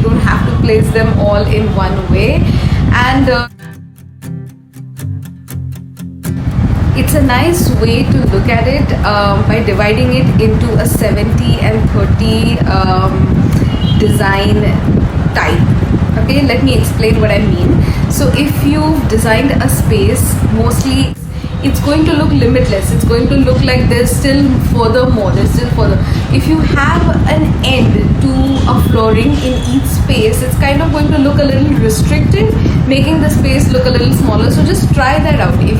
don't have to place them all in one way. And it's a nice way to look at it by dividing it into a 70 and 30 design type. Okay, let me explain what I mean. So if you've designed a space, mostly it's going to look limitless. It's going to look like there's still furthermore, there's still further. If you have an end to a flooring in each space, it's kind of going to look a little restricted, making the space look a little smaller. So just try that out. If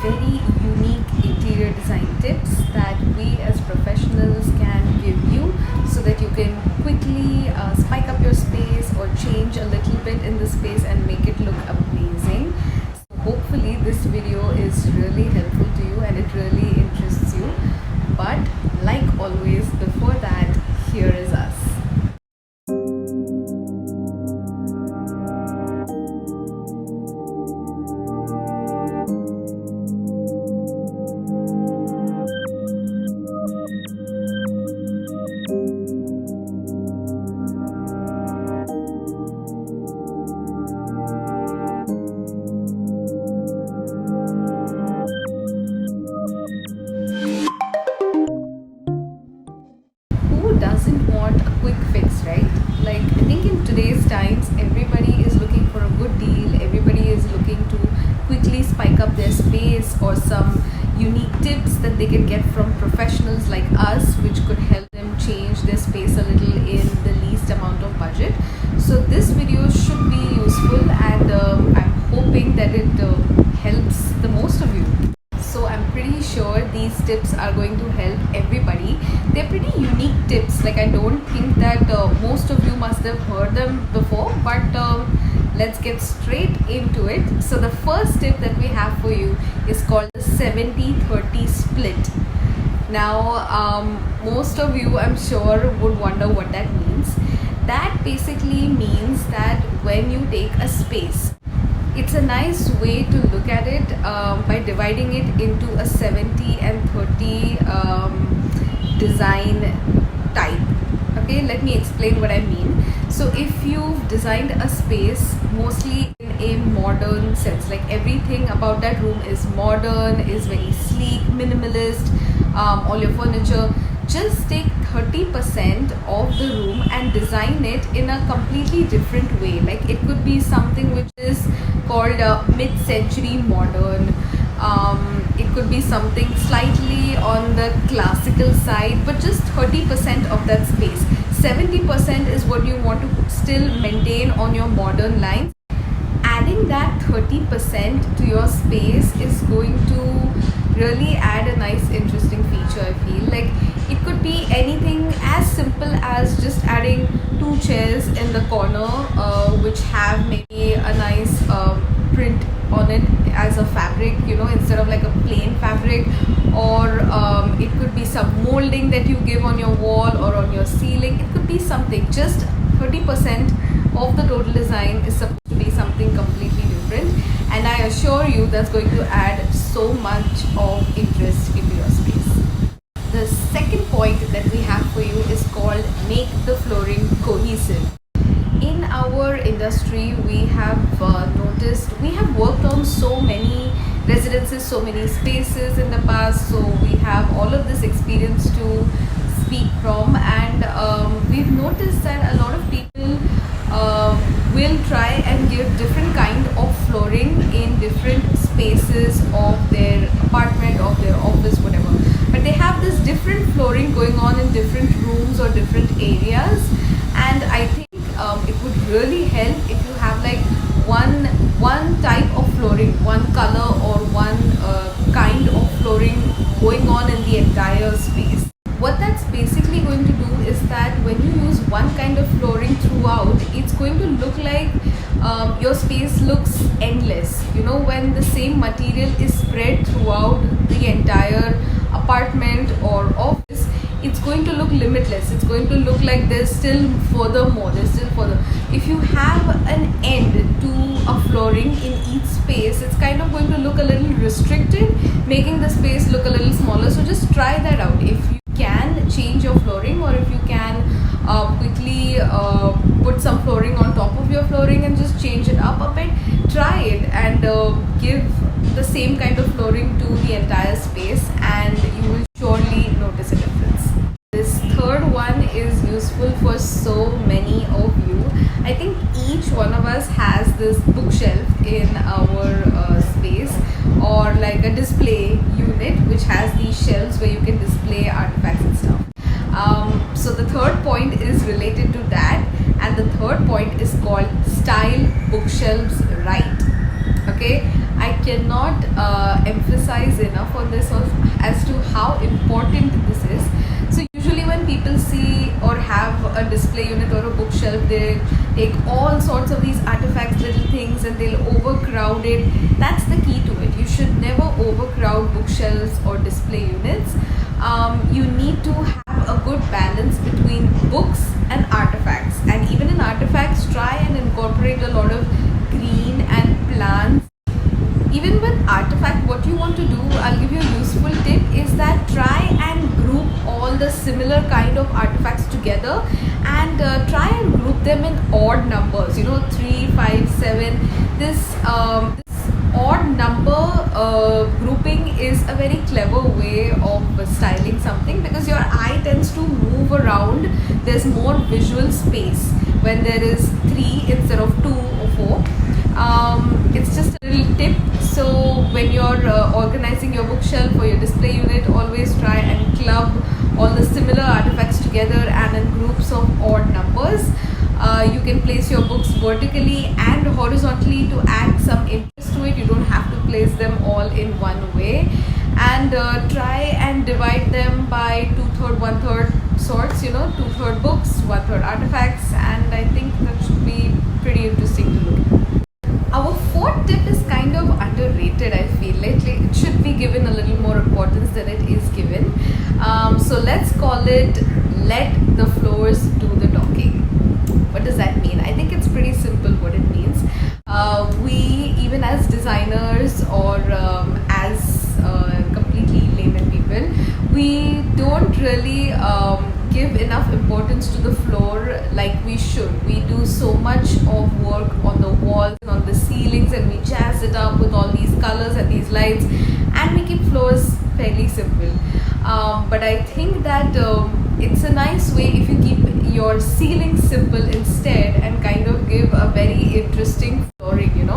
very unique interior design tips that we as professionals can give you so that you can quickly spike up your space or change a little bit in the space and make it look amazing. So hopefully this video is really helpful to you and it really interests you. But like always, before that, here is us. Doesn't want a quick fix, right? Like, I think in today's times everybody is looking for a good deal, everybody is looking to quickly spike up their space or some unique tips that they can get from professionals like us, which could help them change their space a little in the least amount of budget. So this video should be useful, and I'm hoping that it helps the most of you. So I'm pretty sure these tips are going to help everybody. They're pretty unique tips. Like, I don't think that most of you must have heard them before, but let's get straight into it. So the first tip that we have for you is called the 70-30 split. Now, most of you, I'm sure, would wonder what that means. That basically means that when you take a space, it's a nice way to look at it by dividing it into a 70 and 30 design type. Okay, let me explain what I mean. So if you've designed a space mostly in a modern sense, like everything about that room is modern, is very sleek, minimalist, all your furniture, just take 30% of the room and design it in a completely different way. Like, it could be something which is called mid-century modern. It could be something slightly on the classical side, but just 30% of that space. 70% is what you want to still maintain on your modern lines. Adding that 30% to your space is going to really add a nice interesting feature, I feel. Like, it could be anything as simple as just adding 2 chairs in the corner which have maybe a nice print on it as a fabric, instead of like a plain fabric. Or it could be some molding that you give on your wall or on your ceiling. It could be something. Just 30% of the total design is supposed to be something completely different, and I assure you that's going to add so much of interest into your space. The second point that we have for you is called make the flooring cohesive. In our industry, we have noticed, we have worked on so many residences, so many spaces in the past, so we have all of this experience to speak from, and we've noticed that a lot of people will try and give different kind of flooring in different spaces of their apartment, of their office, whatever, but they have this different flooring going on in different rooms or different areas. And I think it would really help if you have like one type of flooring, one color or one kind of flooring going on in the entire space. What that's basically going to do is that when you use one kind of flooring throughout, it's going to look like your space looks endless. When the same material is spread throughout the entire apartment or office, it's going to look limitless. It's going to look like there's still furthermore, there's still further. If you have an end to a flooring in each space, it's kind of going to look a little restricted, making the space look a little smaller. try that out. If you can change your flooring, or if you can quickly put some flooring on top of your flooring and just change it up a bit, try it and give the same kind of flooring to the entire space, and you will surely notice a difference. This third one is useful for so many of you. I think each one of us has this bookshelf in our space, or like a display unit which has these shelves where you can display artifacts and stuff. So the third point is related to that, and the third point is called style bookshelves right. Okay, I cannot emphasize enough on this as to how important this is. So usually when people see or have a display unit or a bookshelf, they take all sorts of these artifacts, little things, and they'll overcrowd it. That's the key to it. You should never overcrowd bookshelves or display units. You need to have a good balance between books and artifacts, and even in artifacts, try and incorporate a lot of green and plants. Even with artifact, what you want to do, I'll give you a useful tip, is that try and group all the similar kind of artifacts together, and try and group them in odd numbers, 3, 5, 7. This odd number grouping is a very clever way of styling something, because your eye tends to move around. There's more visual space when there is 3 instead of 2 or 4. It's just a little tip. So when you're organizing your bookshelf or your display unit, always try and club all the similar artifacts together and in groups of odd numbers. You can place your books vertically and horizontally to add some interest to it. You don't have to place them all in one way. And try and divide them by 2/3, 1/3 sorts, 2/3 books, 1/3 artifacts, and I think that should be pretty interesting to look at. Our fourth tip is kind of underrated, I feel. Lately, it should be given a little more importance than it is given. So let's call it let the floors do the talking. What does that mean? I think it's pretty simple what it means. We, even as designers or as completely layman people, we don't really give enough importance to the floor like we should. We do so much of work on the walls and on the ceilings, and we jazz it up with all these colors and these lights, and we keep floors fairly simple. But I think that it's a nice way if you keep your ceiling simple instead and kind of give a very interesting flooring,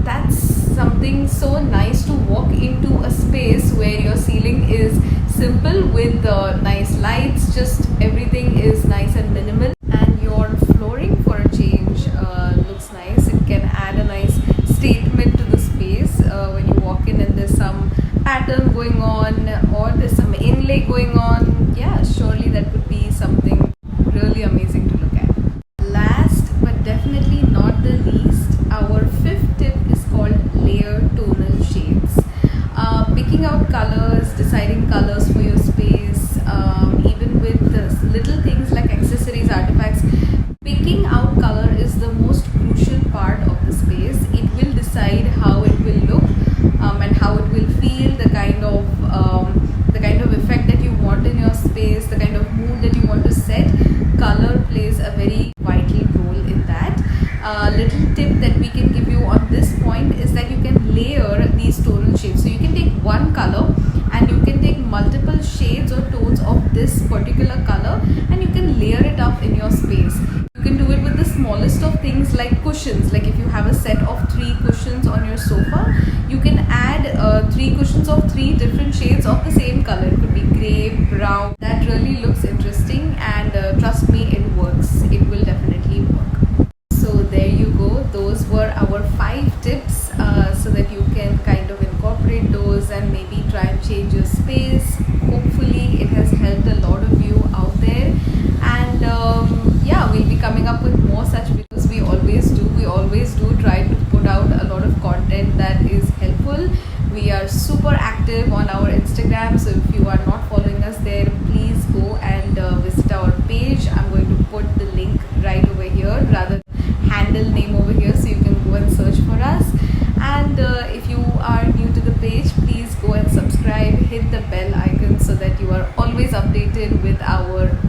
that's something so nice to walk into a space where your ceiling is simple with nice lights, just everything is nice and minimal, and your flooring for a change looks nice. It can add a nice statement to the space when you walk in and there's some pattern going on or there's some inlay going on. Yeah, surely that would be something really amazing to look at. Last but definitely not the least, our fifth tip is called layer tonal shades. Picking out colors, deciding colors for your space, even with little things like accessories, artifacts, picking out color is the most crucial part of the space. It will decide how it will look and how it will feel, the kind of effect that you want in your space, the kind of mood that you want to set. Color plays a very vital role in that. Little tip that we can give you on this point is that you can layer these tonal shades. So you can take one color and you can take multiple shades or tones of this particular color, and you can layer it up in your space. You can do it with the smallest of things like cushions. Like if you have a set of 3 cushions on your sofa, you can add 3 cushions of 3 different shades of the same color. It could be grey, brown. That really looks interesting, and trust me, it works. It will definitely work. So there you go. Those were our 5 tips so that you can kind of incorporate those and maybe try and change your space. Hopefully it has helped a lot of you out there, and yeah, we'll be coming up with more such videos. We always do try to put out a lot of content that is helpful. We are super active on our Instagram, so if you are not following us there, please go and visit our page. I'm going to put the link right over here, rather handle name over here, so you can go and search for us. And if you are new to the page, please go and subscribe, hit the bell icon updated with our